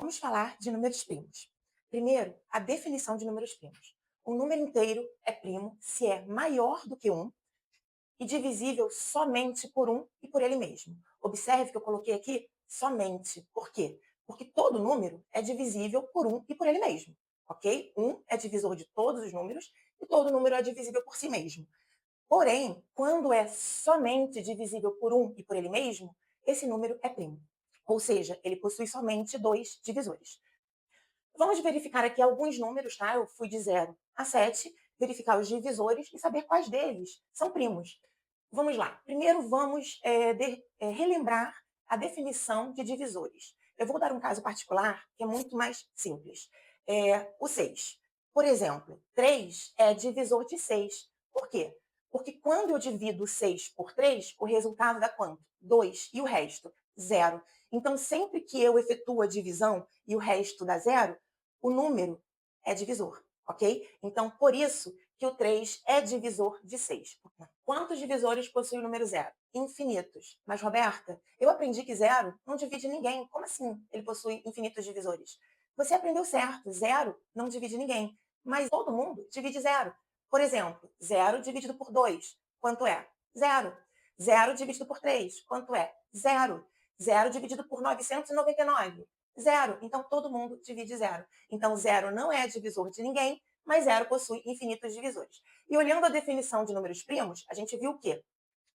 Vamos falar de números primos. Primeiro, a definição de números primos. Um número inteiro é primo se é maior do que 1 e divisível somente por 1 e por ele mesmo. Observe que eu coloquei aqui somente. Por quê? Porque todo número é divisível por 1 e por ele mesmo, ok? 1 é divisor de todos os números e todo número é divisível por si mesmo. Porém, quando é somente divisível por 1 e por ele mesmo, esse número é primo. Ou seja, ele possui somente dois divisores. Vamos verificar aqui alguns números, tá? Eu fui de 0 a 7, verificar os divisores e saber quais deles são primos. Vamos lá. Primeiro, vamos relembrar a definição de divisores. Eu vou dar um caso particular que é muito mais simples. O 6. Por exemplo, 3 é divisor de 6. Por quê? Porque quando eu divido 6 por 3, o resultado dá quanto? 2. E o resto? Zero. Então, sempre que eu efetuo a divisão e o resto dá zero, o número é divisor, ok? Então, por isso que o 3 é divisor de 6. Quantos divisores possui o número zero? Infinitos. Mas, Roberta, eu aprendi que zero não divide ninguém. Como assim ele possui infinitos divisores? Você aprendeu certo. Zero não divide ninguém. Mas todo mundo divide zero. Por exemplo, zero dividido por 2, quanto é? Zero. Zero dividido por 3, quanto é? Zero. Zero dividido por 999, zero. Então, todo mundo divide zero. Então, zero não é divisor de ninguém, mas zero possui infinitos divisores. E olhando a definição de números primos, a gente viu o quê?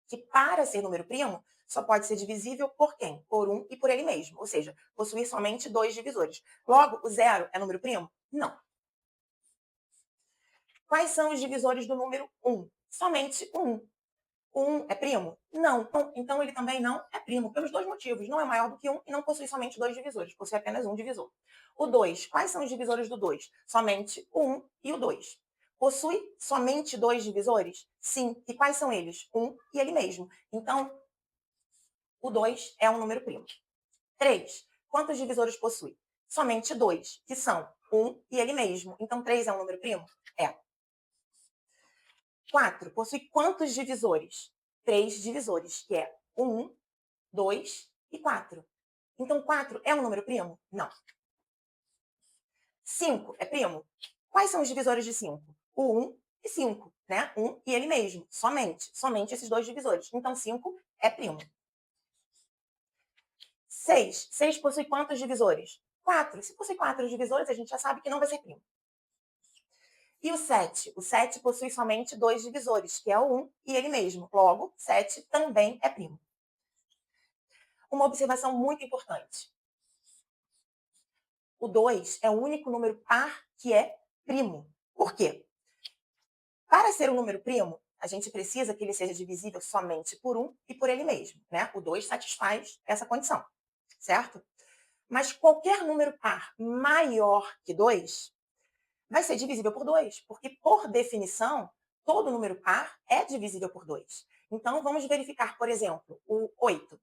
Que para ser número primo, só pode ser divisível por quem? Por 1 e por ele mesmo. Ou seja, possuir somente dois divisores. Logo, o zero é número primo? Não. Quais são os divisores do número 1? Somente 1. O 1 é primo? Não. Então, ele também não é primo, pelos dois motivos. Não é maior do que 1 e não possui somente dois divisores, possui apenas um divisor. O 2, quais são os divisores do 2? Somente o 1 e o 2. Possui somente dois divisores? Sim. E quais são eles? 1 e ele mesmo. Então, o 2 é um número primo. 3, quantos divisores possui? Somente dois, que são 1 e ele mesmo. Então, 3 é um número primo? É. 4 possui quantos divisores? 3 divisores, que é 1, 2 e 4. Então, 4 é um número primo? Não. 5 é primo? Quais são os divisores de 5? O 1 e 5, né? 1 e ele mesmo, somente esses dois divisores. Então, 5 é primo. 6. 6 possui quantos divisores? 4. Se possui 4 divisores, a gente já sabe que não vai ser primo. E o 7? O 7 possui somente dois divisores, que é o 1 e ele mesmo. Logo, 7 também é primo. Uma observação muito importante. O 2 é o único número par que é primo. Por quê? Para ser um número primo, a gente precisa que ele seja divisível somente por 1 e por ele mesmo, né? O 2 satisfaz essa condição, certo? Mas qualquer número par maior que 2 vai ser divisível por 2, porque, por definição, todo número par é divisível por 2. Então, vamos verificar, por exemplo, o 8.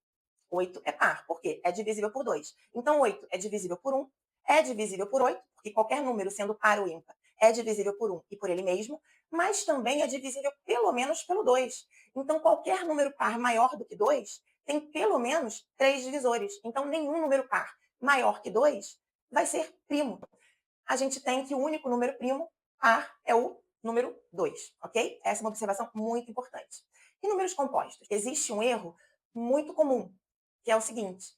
8 é par, porque é divisível por 2. Então, 8 é divisível por 1, é divisível por 8, porque qualquer número, sendo par ou ímpar, é divisível por 1 e por ele mesmo, mas também é divisível pelo menos pelo 2. Então, qualquer número par maior do que 2 tem pelo menos 3 divisores. Então, nenhum número par maior que 2 vai ser primo. A gente tem que o único número primo par é o número 2, ok? Essa é uma observação muito importante. E números compostos? Existe um erro muito comum, que é o seguinte: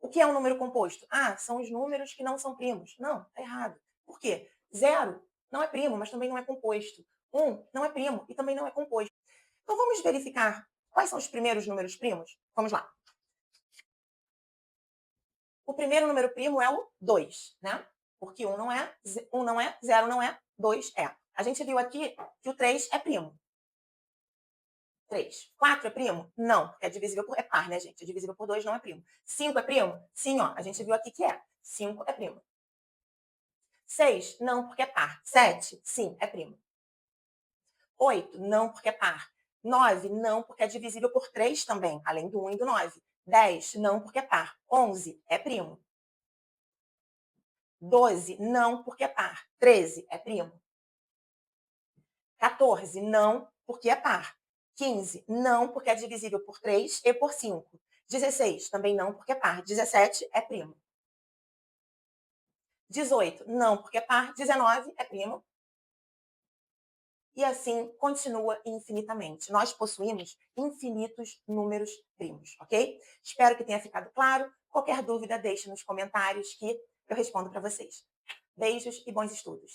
o que é um número composto? Ah, são os números que não são primos. Não, tá errado. Por quê? Zero não é primo, mas também não é composto. Um não é primo e também não é composto. Então vamos verificar quais são os primeiros números primos? Vamos lá. O primeiro número primo é o 2, né? Porque um não é, zero não é, 2 é. A gente viu aqui que o 3 é primo. 3. 4 é primo? Não, porque é divisível por... É par, né, gente? É divisível por 2, não é primo. 5 é primo? Sim, ó. A gente viu aqui que é. 5 é primo. 6? Não, porque é par. 7? Sim, é primo. 8? Não, porque é par. 9? Não, porque é divisível por 3 também, além do 1 e do 9. 10? Não, porque é par. 11? É primo. 12? Não, porque é par. 13? É primo. 14? Não, porque é par. 15? Não, porque é divisível por 3 e por 5. 16? Também não, porque é par. 17? É primo. 18, não, porque é par. 19 é primo. E assim continua infinitamente. Nós possuímos infinitos números primos, ok? Espero que tenha ficado claro. Qualquer dúvida, deixe nos comentários que eu respondo para vocês. Beijos e bons estudos.